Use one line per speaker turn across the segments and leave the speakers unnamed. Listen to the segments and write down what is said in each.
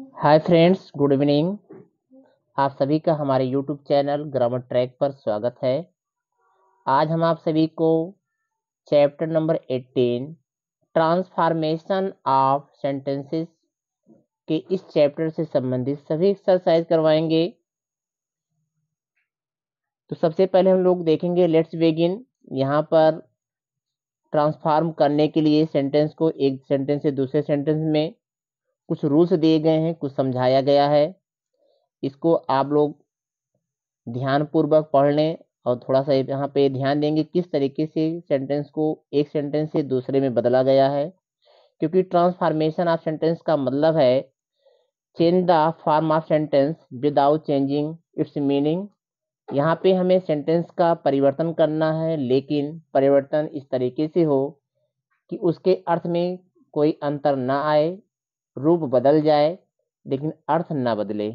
Hi friends, good evening. आप सभी का हमारे यूट्यूब चैनल ग्रामर ट्रैक पर स्वागत है। आज हम आप सभी को chapter number 18 transformation of sentences के इस चैप्टर से संबंधित सभी एक्सरसाइज करवाएंगे। तो सबसे पहले हम लोग देखेंगे लेट्स बिगिन। यहाँ पर ट्रांसफॉर्म करने के लिए सेंटेंस को एक सेंटेंस से दूसरे सेंटेंस में कुछ रूल्स दिए गए हैं, कुछ समझाया गया है। इसको आप लोग ध्यानपूर्वक पढ़ लें और थोड़ा सा यहाँ पे ध्यान देंगे किस तरीके से सेंटेंस को एक सेंटेंस से दूसरे में बदला गया है। क्योंकि ट्रांसफॉर्मेशन ऑफ सेंटेंस का मतलब है change the form of sentence without changing it's meaning. यहाँ पे हमें सेंटेंस का परिवर्तन करना है, लेकिन परिवर्तन इस तरीके से हो कि उसके अर्थ में कोई अंतर ना आए, रूप बदल जाए लेकिन अर्थ ना बदले।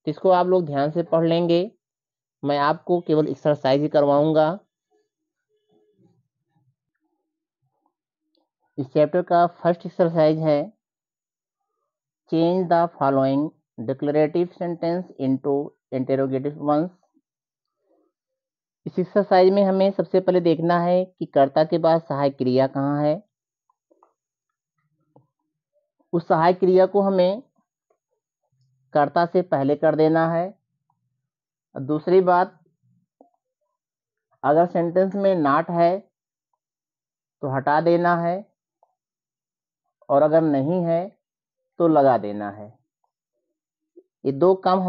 इसको आप लोग ध्यान से पढ़ लेंगे। मैं आपको केवल एक्सरसाइज ही करवाऊंगा। इस चैप्टर का फर्स्ट एक्सरसाइज है change the following declarative sentence into interrogative ones. इस एक्सरसाइज में हमें सबसे पहले देखना है कि कर्ता के बाद सहायक क्रिया कहाँ है। उस सहायक क्रिया को हमें कर्ता से पहले कर देना है। दूसरी बात, अगर सेंटेंस में नॉट है तो हटा देना है, और अगर नहीं है तो लगा देना है। ये दो काम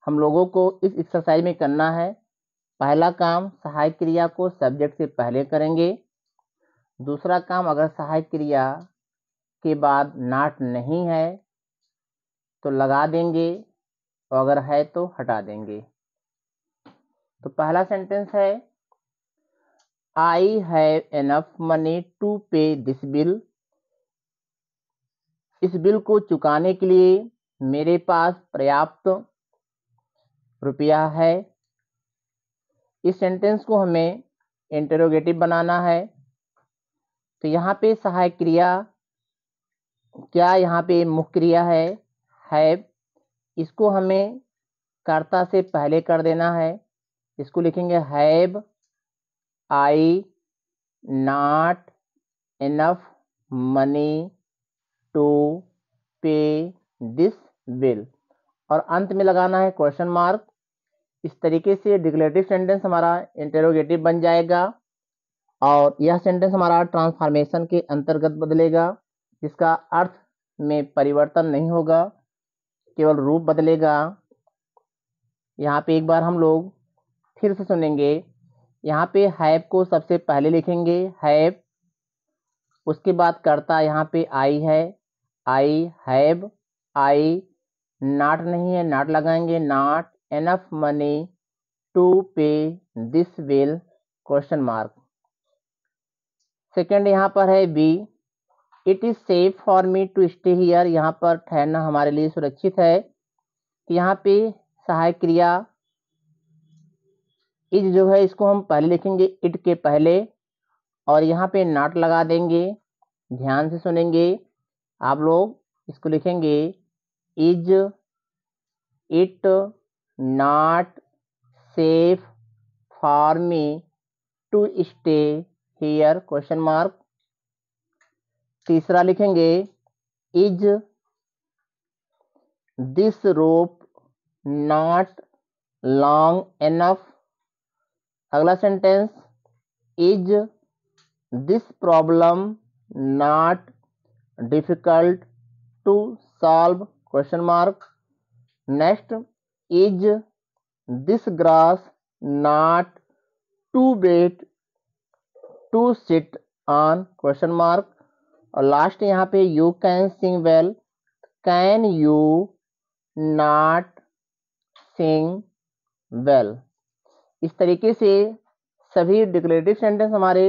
हम लोगों को इस एक्सरसाइज में करना है। पहला काम सहायक क्रिया को सब्जेक्ट से पहले करेंगे। दूसरा काम, अगर सहायक क्रिया के बाद नॉट नहीं है तो लगा देंगे, और अगर है तो हटा देंगे। तो पहला सेंटेंस है I have enough money to pay this bill. इस बिल को चुकाने के लिए मेरे पास पर्याप्त रुपया है। इस सेंटेंस को हमें इंटरोगेटिव बनाना है। तो यहाँ पे सहायक क्रिया क्या, यहाँ पे मुख्य क्रिया है हैव। इसको हमें कर्ता से पहले कर देना है। इसको लिखेंगे have I not enough money to pay this bill, और अंत में लगाना है क्वेश्चन मार्क। इस तरीके से डिक्लेरेटिव सेंटेंस हमारा इंटरोगेटिव बन जाएगा और यह सेंटेंस हमारा ट्रांसफॉर्मेशन के अंतर्गत बदलेगा, जिसका अर्थ में परिवर्तन नहीं होगा, केवल रूप बदलेगा। यहाँ पे एक बार हम लोग फिर से सुनेंगे। यहाँ पे हैव को सबसे पहले लिखेंगे हैव, उसके बाद कर्ता यहाँ पे आई है, आई हैव आई। नॉट नहीं है, नॉट लगाएंगे not enough money to pay this bill question mark. Second यहाँ पर है B, it is safe for me to stay here. यहाँ पर ठहरना हमारे लिए सुरक्षित है। यहाँ पे सहायक क्रिया इज जो है इसको हम पहले लिखेंगे इट के पहले, और यहाँ पे नॉट लगा देंगे। ध्यान से सुनेंगे आप लोग। इसको लिखेंगे is it not safe for me to stay here question mark. तीसरा लिखेंगे is this rope not long enough. अगला sentence is this problem not difficult to solve question mark. Next, is this grass not too wet to sit on question mark. और last यहाँ पे you can sing well, can you not sing well. इस तरीके से सभी declarative sentence हमारे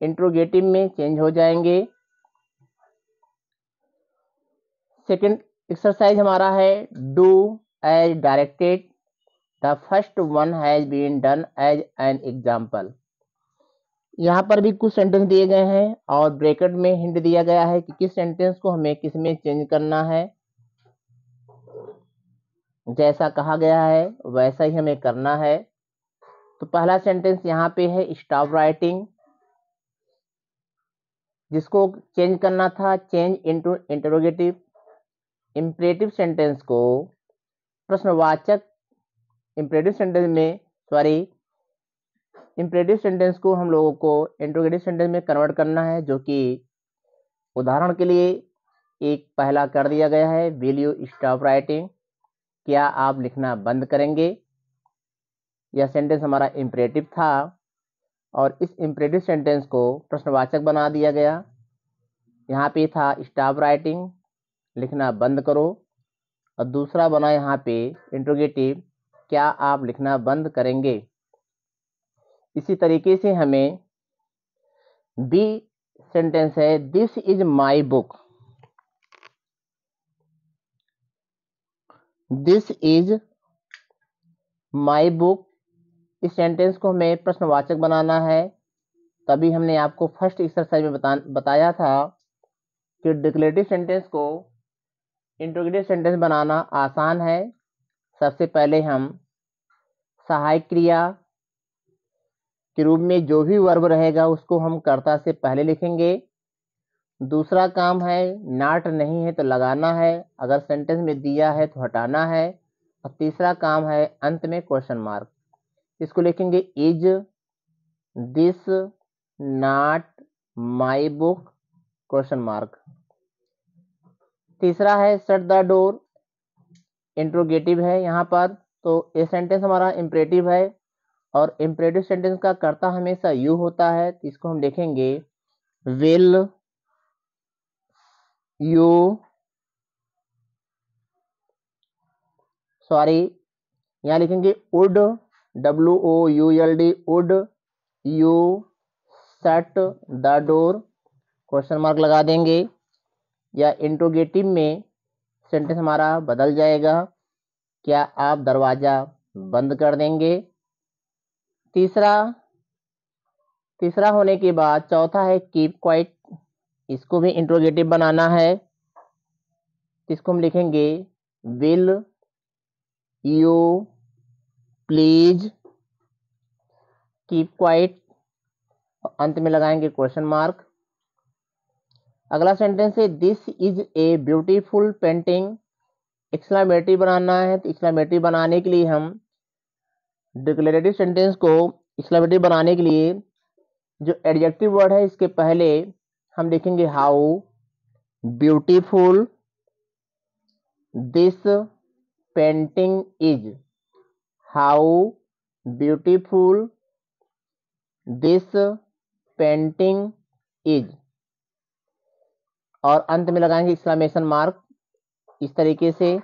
interrogative में change हो जाएंगे। सेकंड एक्सरसाइज हमारा है do as directed, the first one has been done as an example. यहाँ पर भी कुछ सेंटेंस दिए गए हैं और ब्रैकेट में हिंट दिया गया है कि किस सेंटेंस को हमें किस में चेंज करना है। जैसा कहा गया है वैसा ही हमें करना है। तो पहला सेंटेंस यहाँ पे है स्टॉप राइटिंग, जिसको चेंज करना था change into interrogative. Imperative sentence को प्रश्नवाचक इंपरेटिव सेंटेंस को हम लोगों को इंटरोगेटिव सेंटेंस में कन्वर्ट करना है, जो कि उदाहरण के लिए एक पहला कर दिया गया है, विल यू स्टॉप राइटिंग, क्या आप लिखना बंद करेंगे। यह सेंटेंस हमारा इंपरेटिव था और इस इंपरेटिव सेंटेंस को प्रश्नवाचक बना दिया गया। यहाँ पे था स्टॉप राइटिंग, लिखना बंद करो, और दूसरा बना यहाँ पे इंटरोगेटिव, क्या आप लिखना बंद करेंगे। इसी तरीके से हमें बी सेंटेंस है this is my book, this is my book. इस सेंटेंस को हमें प्रश्नवाचक बनाना है। तभी हमने आपको फर्स्ट एक्सरसाइज में बताया था कि डिक्लेरेटिव सेंटेंस को इंटरोगेटिव सेंटेंस बनाना आसान है। सबसे पहले हम सहायक क्रिया के रूप में जो भी वर्ब रहेगा उसको हम कर्ता से पहले लिखेंगे। दूसरा काम है नॉट नहीं है तो लगाना है, अगर सेंटेंस में दिया है तो हटाना है। और तीसरा काम है अंत में क्वेश्चन मार्क, इसको लिखेंगे is this not my book question mark. तीसरा है शट द डोर, इंट्रोगेटिव है यहाँ पर, तो ये सेंटेंस हमारा इंपरेटिव है और इंपरेटिव सेंटेंस का कर्ता हमेशा यू होता है, तो इसको हम लिखेंगे विल यू, सॉरी यहाँ लिखेंगे would, WOULD, would you shut the door question mark लगा देंगे। या इंट्रोगेटिव में सेंटेंस हमारा बदल जाएगा, क्या आप दरवाजा बंद कर देंगे। तीसरा होने के बाद चौथा है कीप क्वाइट, इसको भी इंट्रोगेटिव बनाना है, इसको हम लिखेंगे will you please keep quiet, अंत में लगाएंगे क्वेश्चन मार्क। अगला सेंटेंस है this is a beautiful painting, exclamatory बनाना है, तो एक्सक्लेमेटरी बनाने के लिए हम डिक्लेरेटिव सेंटेंस को एक्सक्लेमेटरी बनाने के लिए जो एडजेक्टिव वर्ड है इसके पहले हम लिखेंगे how beautiful this painting is, how beautiful this painting is, और अंत में लगाएंगे एक्सक्लेमेशन मार्क, इस तरीके से।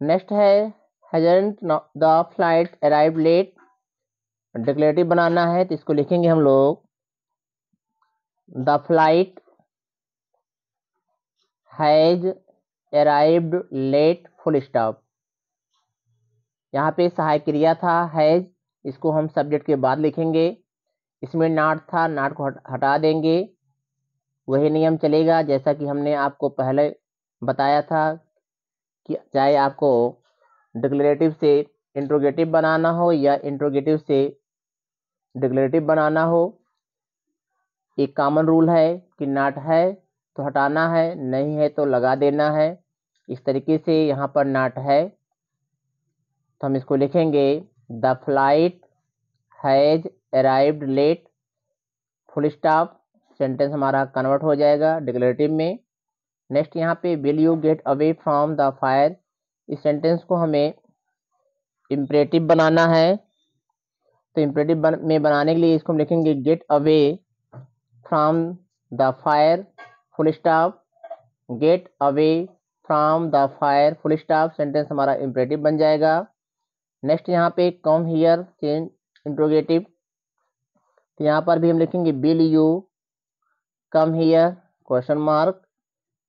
नेक्स्ट है hasn't the flight arrived late, declarative बनाना है, तो इसको लिखेंगे हम लोग the flight has arrived late full stop. यहाँ पे सहायक क्रिया था हैज, इसको हम सब्जेक्ट के बाद लिखेंगे। इसमें नॉट था, नॉट को हटा देंगे, वही नियम चलेगा जैसा कि हमने आपको पहले बताया था कि चाहे आपको डिक्लेरेटिव से इंट्रोगेटिव बनाना हो या इंट्रोगेटिव से डिक्लेरेटिव बनाना हो, एक कॉमन रूल है कि नॉट है तो हटाना है, नहीं है तो लगा देना है। इस तरीके से यहाँ पर नॉट है तो हम इसको लिखेंगे the flight has arrived late full stop, sentence हमारा कन्वर्ट हो जाएगा डिक्लेरेटिव में। नेक्स्ट यहाँ पे will you get away from the fire, इस सेंटेंस को हमें इंपरेटिव बनाना है, तो इंपरेटिव में बनाने के लिए इसको हम लिखेंगे gate away from the fire full stop, gate away from the fire full stop, sentence हमारा इंपरेटिव बन जाएगा। नेक्स्ट यहाँ पे कम हियर चेंज इंट्रोगेटिव, तो यहाँ पर भी हम लिखेंगे will you come here question mark,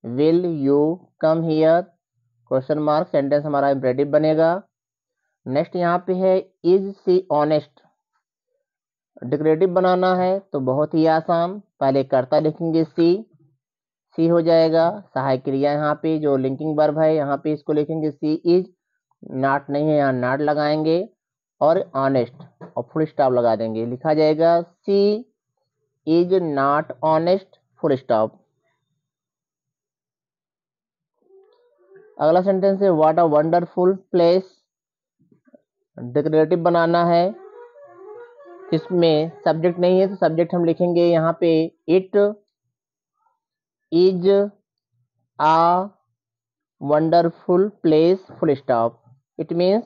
will you come here question mark, sentence हमारा इंपरेटिव बनेगा। नेक्स्ट यहाँ पे है इज सी ऑनेस्ट, डिक्लेरेटिव बनाना है तो बहुत ही आसान, पहले कर्ता लिखेंगे सी सी हो जाएगा। सहायक क्रिया यहाँ पे जो लिंकिंग वर्ब है यहाँ पे इसको लिखेंगे सी इज, नॉट नहीं है यहाँ नॉट लगाएंगे और ऑनेस्ट और फुल स्टॉप लगा देंगे, लिखा जाएगा she is not honest, full stop. अगला सेंटेंस है what a wonderful place, declarative बनाना है। इसमें सब्जेक्ट नहीं है तो सब्जेक्ट हम लिखेंगे यहाँ पे it is a wonderful place, full stop. It means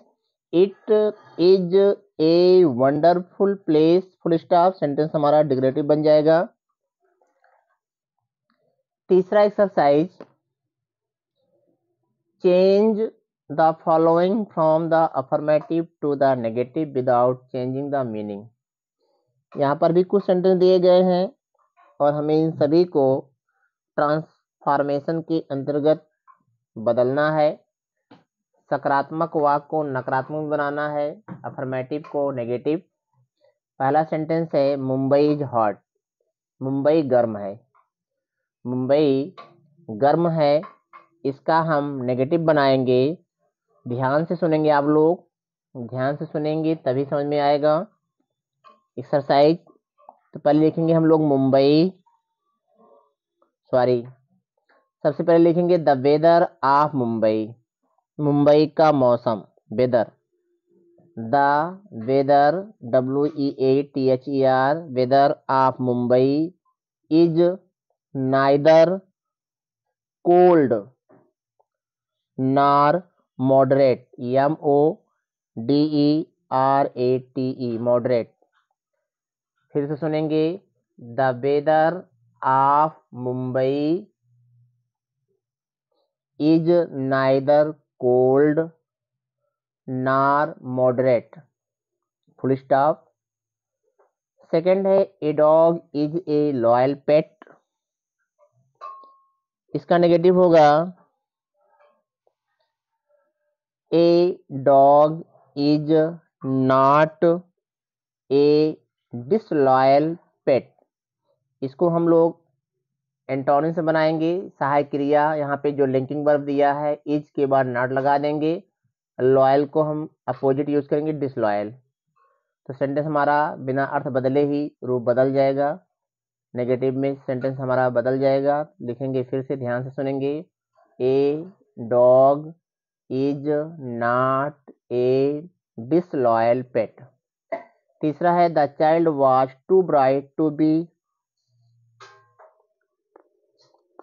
it is a wonderful place, full stop. Sentence हमारा डिक्लेरेटिव बन जाएगा। तीसरा exercise, change the following from the affirmative to the negative without changing the meaning. यहाँ पर भी कुछ sentence दिए गए हैं और हमें इन सभी को ट्रांसफॉर्मेशन के अंतर्गत बदलना है। सकारात्मक वाक्य को नकारात्मक बनाना है, अफर्मेटिव को नेगेटिव। पहला सेंटेंस है मुंबई इज हॉट, मुंबई गर्म है। मुंबई गर्म है, इसका हम नेगेटिव बनाएंगे। ध्यान से सुनेंगे आप लोग, ध्यान से सुनेंगे तभी समझ में आएगा। एक्सरसाइज तो पहले लिखेंगे हम लोग सबसे पहले लिखेंगे the weather of Mumbai, Mumbai का मौसम, weather. The weather WEATHER, weather of Mumbai is neither cold nor moderate, MODERATE, moderate. फिर से सुनेंगे the weather of Mumbai is neither cold nor moderate, full stop. Second है a dog is a loyal pet, इसका negative होगा a dog is not a disloyal pet. इसको हम लोग antonym से बनाएंगे। सहायक क्रिया यहाँ पे जो लिंकिंग वर्ब दिया है इज के बाद नॉट लगा देंगे। लॉयल को हम अपोजिट यूज करेंगे डिसलॉयल। तो सेंटेंस हमारा बिना अर्थ बदले ही रूप बदल जाएगा, नेगेटिव में सेंटेंस हमारा बदल जाएगा। लिखेंगे फिर से, ध्यान से सुनेंगे। A dog is not a disloyal pet. तीसरा है the child was too bright to be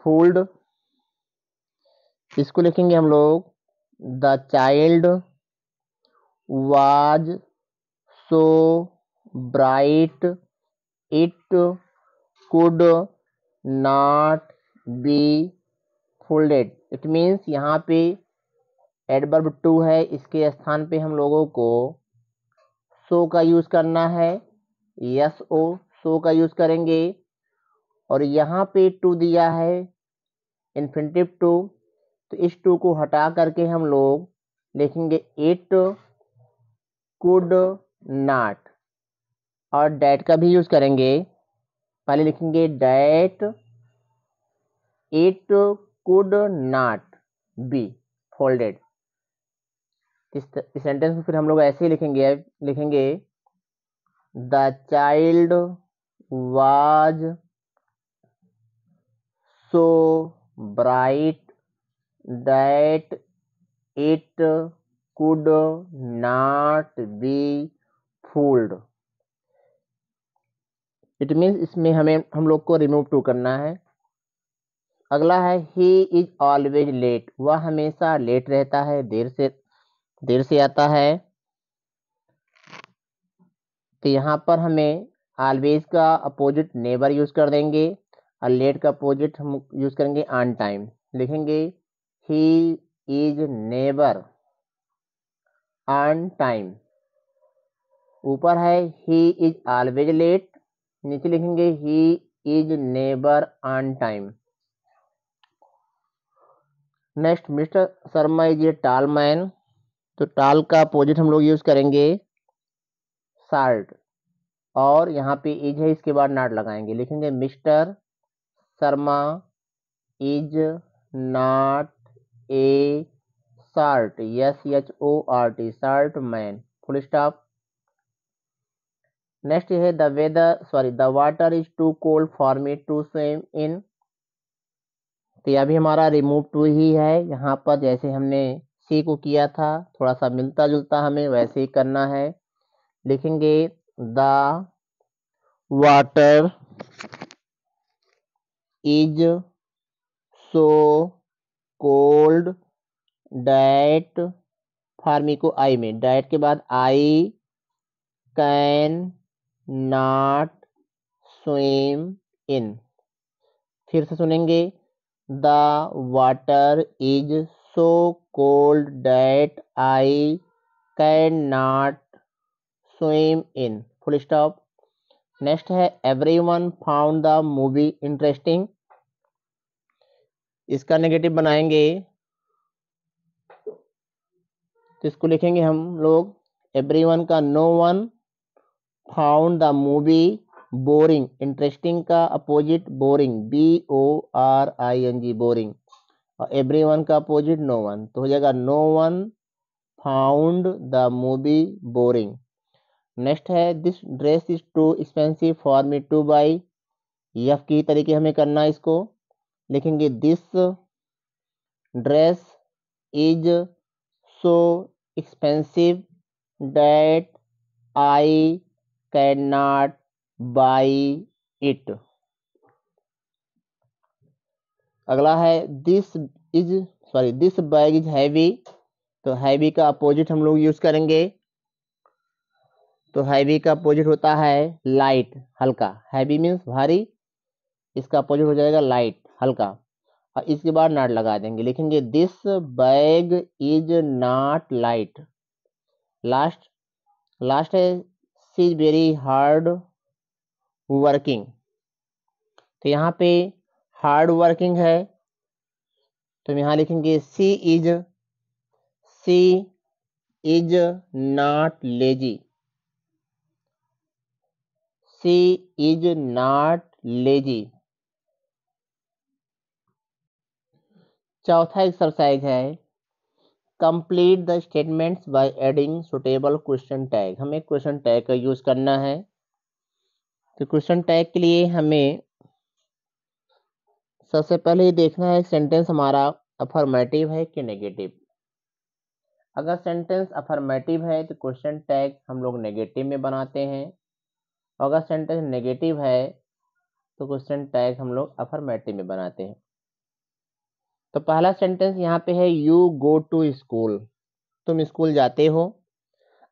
fooled, इसको लिखेंगे हम लोग the child was so bright it could not be folded. It means यहाँ पे एडवर्ब टू है, इसके स्थान पे हम लोगों को सो का यूज करना है, SO, सो का यूज करेंगे। और यहाँ पे टू दिया है इन्फिनिटिव टू, तो इस टू को हटा करके हम लोग लिखेंगे इट कुड नॉट, और डैट का भी यूज करेंगे। पहले लिखेंगे that it could not be folded. इस सेंटेंस में फिर हम लोग ऐसे ही लिखेंगे the child was so bright that it could not B fooled. It means इसमें हम लोग को रिमूव टू करना है। अगला है ही इज ऑलवेज लेट, वह हमेशा लेट रहता है, देर से आता है। तो यहाँ पर हमें ऑलवेज का अपोजिट नेवर यूज कर देंगे और लेट का अपोजिट हम यूज करेंगे ऑन टाइम। लिखेंगे he is never on time. ऊपर है ही इज ऑलवेज लेट, नीचे लिखेंगे he is never on time. Next, mister Sharma is a tall man, तो टॉल का अपोजिट हम लोग यूज करेंगे शार्ट, और यहाँ पे इज है इसके बाद नॉट लगाएंगे। लिखेंगे mister Sharma is not a short, SHORT, short man, full stop. Next है the water is too cold for me to swim in. तो यह भी हमारा रिमूव टू ही है। यहाँ पर जैसे हमने सी को किया था, थोड़ा सा मिलता जुलता हमें वैसे ही करना है। लिखेंगे the water is so cold that, फार्मी को आई में, डैट के बाद I can not swim in. फिर से सुनेंगे the water is so cold that I can not swim in, full stop. Next है everyone found the movie interesting. इसका नेगेटिव बनाएंगे तो इसको लिखेंगे हम लोग एवरीवन का no one, found the movie boring, interesting का अपोजिट बोरिंग, BORING बोरिंग, और एवरीवन का अपोजिट नो वन, तो हो जाएगा no one found the movie boring. Next है this dress is too expensive for me to buy. यह की तरीके हमें करना है, इसको लिखेंगे this dress is so expensive that I can नॉट बाई इट। अगला है दिस बैग इज हैवी। तो हैवी का अपोजिट हम लोग यूज करेंगे, तो हैवी का अपोजिट होता है लाइट, हल्का। हैवी मीन्स भारी, इसका अपोजिट हो जाएगा लाइट, हल्का, और इसके बाद नॉट लगा देंगे। लिखेंगे this bag is not light. Last है she is very hard working. तो यहाँ पे हार्ड वर्किंग है, तो यहाँ लिखेंगे she is not lazy, she is not lazy. चौथा एक्सरसाइज है complete the statements by adding suitable question tag. हमें क्वेश्चन टैग का यूज करना है। तो क्वेश्चन टैग के लिए हमें सबसे पहले ये देखना है सेंटेंस हमारा अफर्मेटिव है कि नेगेटिव। अगर सेंटेंस अफर्मेटिव है तो क्वेश्चन टैग हम लोग नेगेटिव में बनाते हैं, और अगर सेंटेंस नेगेटिव है तो क्वेश्चन टैग हम लोग अफर्मेटिव में बनाते हैं। तो पहला सेंटेंस यहाँ पे है यू गो टू स्कूल, तुम स्कूल जाते हो।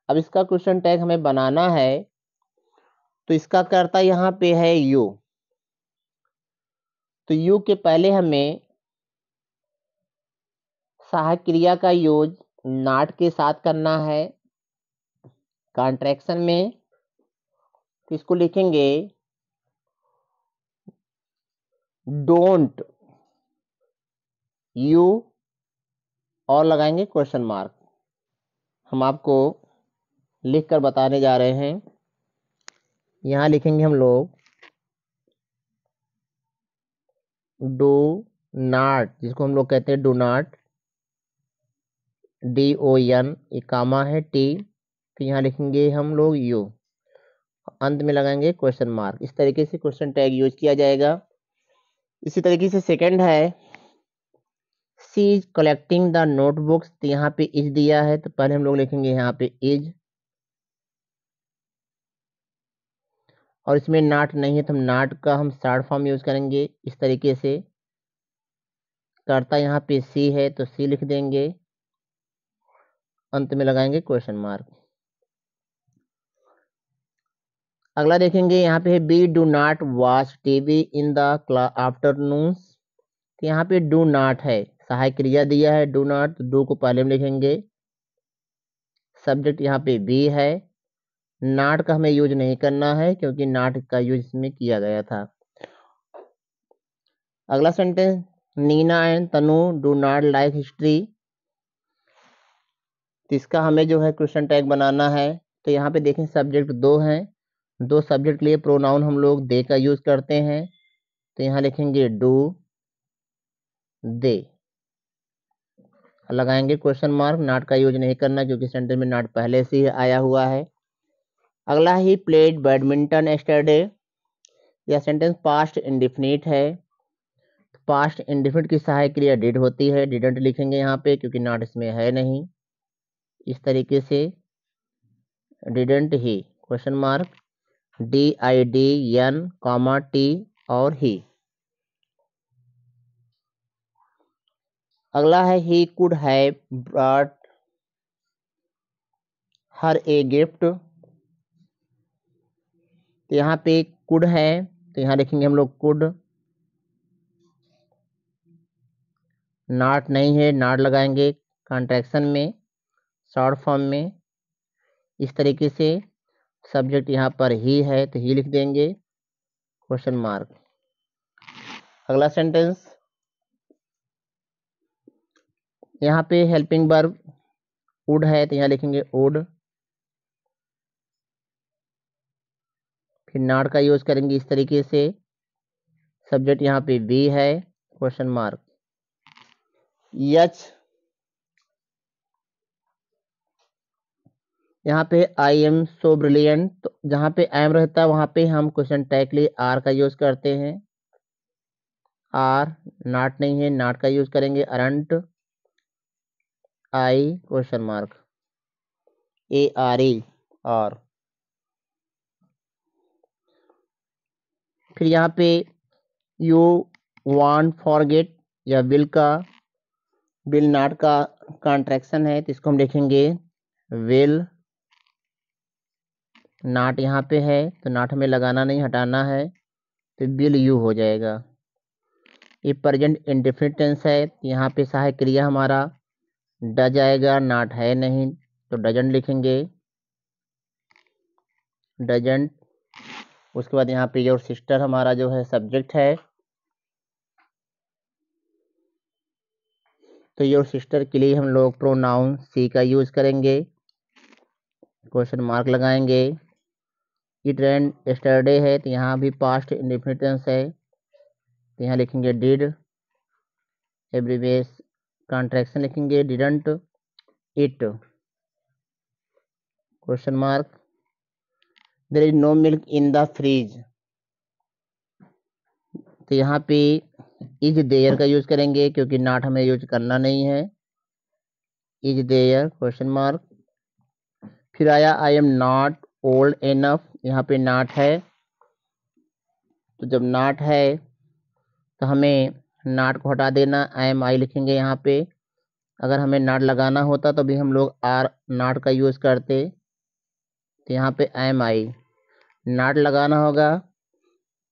अब इसका क्वेश्चन टैग हमें बनाना है, तो इसका कर्ता यहाँ पे है यू। तो यू के पहले हमें सहायक क्रिया का यूज नॉट के साथ करना है कॉन्ट्रैक्शन में। तो इसको लिखेंगे डोंट यू और लगाएंगे क्वेश्चन मार्क। हम आपको लिखकर बताने जा रहे हैं। यहाँ लिखेंगे हम लोग डू नॉट, जिसको हम लोग कहते हैं डू नॉट, DON, ये कामा है T, तो यहाँ लिखेंगे हम लोग यू, अंत में लगाएंगे क्वेश्चन मार्क। इस तरीके से क्वेश्चन टैग यूज किया जाएगा। इसी तरीके से सेकंड है सी इज कलेक्टिंग द नोटबुक्स। तो यहाँ पे इज दिया है, तो पहले हम लोग लिखेंगे यहाँ पे इज, और इसमें नाट नहीं है तो हम नाट का हम शॉर्ट फॉर्म यूज करेंगे। इस तरीके से करता यहाँ पे सी है तो सी लिख देंगे, अंत में लगाएंगे क्वेश्चन मार्क। अगला देखेंगे यहाँ पे B do not watch TV in the afternoons. तो यहाँ पे डू नॉट है, सहायक क्रिया दिया है डू नॉट, तो डू को पहले में लिखेंगे। सब्जेक्ट यहाँ पे बी है। नॉट का हमें यूज नहीं करना है क्योंकि नॉट का यूज इसमें किया गया था। अगला sentence Neena and Tanu do not like history. तो इसका हमें जो है क्वेश्चन टैग बनाना है। तो यहाँ पे देखें सब्जेक्ट दो हैं, दो सब्जेक्ट के लिए प्रोनाउन हम लोग दे का यूज करते हैं। तो यहाँ लिखेंगे डू, दे लगाएंगे क्वेश्चन मार्क। नॉट का यूज नहीं करना क्योंकि सेंटेंस में नॉट पहले से ही आया हुआ है। अगला ही प्लेड बैडमिंटन एस्टरडे। यह सेंटेंस पास्ट इंडेफिनिट है। पास्ट इंडेफिनिट की सहायक क्रिया डिड होती है, डिडंट लिखेंगे यहाँ पे क्योंकि नॉट इसमें है नहीं। इस तरीके से didn't he question mark DIDN comma T और ही। अगला है he could have brought her a gift. तो यहाँ पे कुड है तो यहाँ लिखेंगे हम लोग कुड। नॉट नहीं है, नॉट लगाएंगे कॉन्ट्रैक्शन में, शॉर्ट फॉर्म में। इस तरीके से सब्जेक्ट यहाँ पर ही है तो ही लिख देंगे क्वेश्चन मार्क। अगला सेंटेंस यहाँ पे हेल्पिंग वर्ब वुड है तो यहाँ लिखेंगे वुड। फिर नॉट का यूज करेंगे इस तरीके से, सब्जेक्ट यहाँ पे बी है क्वेश्चन मार्क। यच यहाँ पे आई एम सो ब्रिलियंट, तो जहाँ पे आई एम रहता है वहाँ पे हम क्वेश्चन टैग के लिए आर का यूज करते हैं। आर नॉट नहीं है, नॉट का यूज करेंगे aren't I question mark ARE और। फिर यहाँ पे यू वांट फॉरगेट या विल का, विल नॉट का कॉन्ट्रैक्शन है तो इसको हम लिखेंगे विल। नॉट यहाँ पे है तो नॉट हमें लगाना नहीं, हटाना है तो विल यू हो जाएगा। ये प्रेजेंट इंडेफिनिट टेंस है, यहाँ पे सहायक क्रिया हमारा डज आएगा, नॉट है नहीं तो डजंट लिखेंगे डजंट। उसके बाद यहाँ पे योर सिस्टर हमारा जो है सब्जेक्ट है, तो योर सिस्टर के लिए हम लोग प्रोनाउन सी का यूज करेंगे, क्वेश्चन मार्क लगाएंगे। इट रेन यस्टरडे है तो यहाँ भी पास्ट इंडेफिनिट टेंस है तो यहाँ लिखेंगे डिड। एब्रीवेस कॉन्ट्रैक्शन लिखेंगे didn't it question mark. There is no milk in the fridge, तो यहाँ पे इज देयर का यूज करेंगे क्योंकि नॉट हमें यूज करना नहीं है। Is there question mark. फिर आया I am not old enough, यहाँ पे नॉट है तो जब नॉट है तो हमें नॉट को हटा देना, आई एम आई लिखेंगे यहाँ पे। अगर हमें नॉट लगाना होता तो भी हम लोग आर नॉट का यूज करते, तो यहाँ पे आई एम आई। नॉट लगाना होगा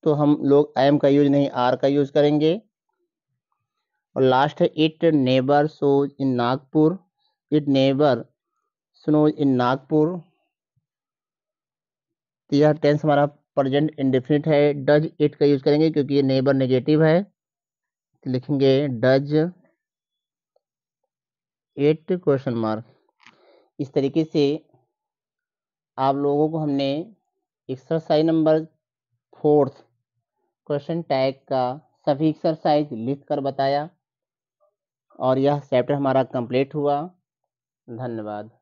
तो हम लोग आई एम का यूज नहीं आर का यूज करेंगे। और लास्ट है इट नेबर सोज in Nagpur. It never snows in Nagpur, तो यह टेंस हमारा प्रेजेंट इंडेफिनिट है। डज इट का यूज करेंगे क्योंकि ये नेबर नेगेटिव है तो लिखेंगे डज इट क्वेश्चन मार्क। इस तरीके से आप लोगों को हमने एक्सरसाइज नंबर 4 क्वेश्चन टैग का सभी एक्सरसाइज लिख कर बताया और यह चैप्टर हमारा कंप्लीट हुआ। धन्यवाद।